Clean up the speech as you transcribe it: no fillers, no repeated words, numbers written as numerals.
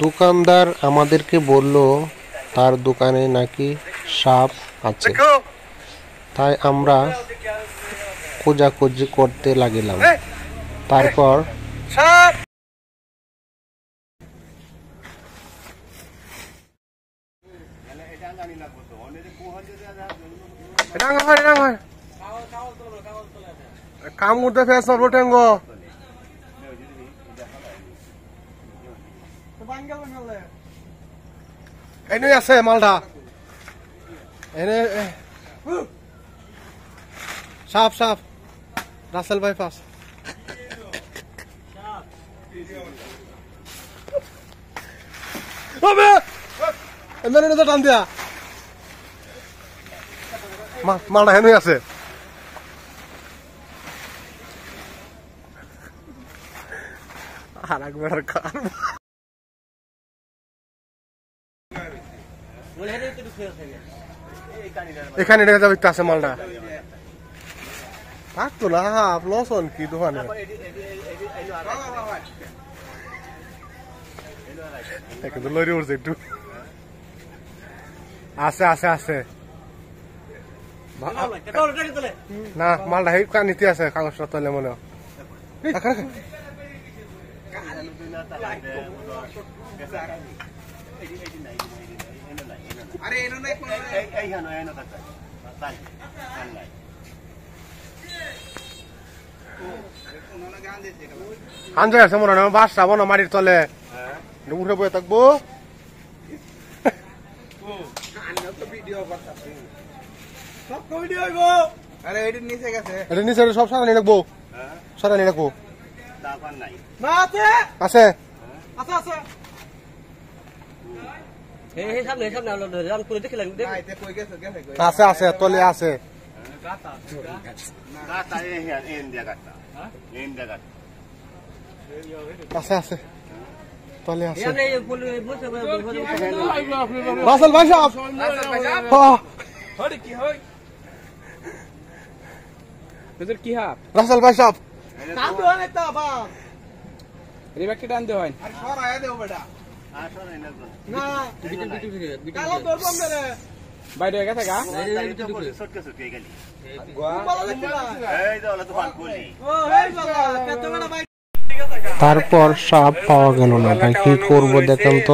দোকানদার আমাদেরকে বলল তার দোকানে নাকি সাপ আছে, তাই আমরা খোঁজাখুঁজি করতে লাগলাম। তারপর কাম করতে ফেস টেঙ্গ এনে আছে মালটা, এনে সাপ সাপ রাসেল বাইপাস টান দিয়া মালটা হেনে আছে। আর একবার খান এখানে দেখা যাবে আছে মালটা থাকতো না লসন কি দোকানে কিন্তু লরি উঠছে একটু আছে আছে আছে না মালটা এই কানিতে আছে কাগজটা তলে মনে আনজয় আছে মনে হয় বাস যাবো না মাটির তলে উঠে বয়ে থাকবো। সব সারানি রাখবো, সারানি রাখবো আছে আছে আছে তলে আছে আছে আছে তলে আছে। রাসেল ভাই সাহেব কি হাত রাসেল ভাই সাহেব টানতে হয় বাইরে গেছে গা তারপর সাপ পাওয়া গেল না, কি করবো দেখেন তো।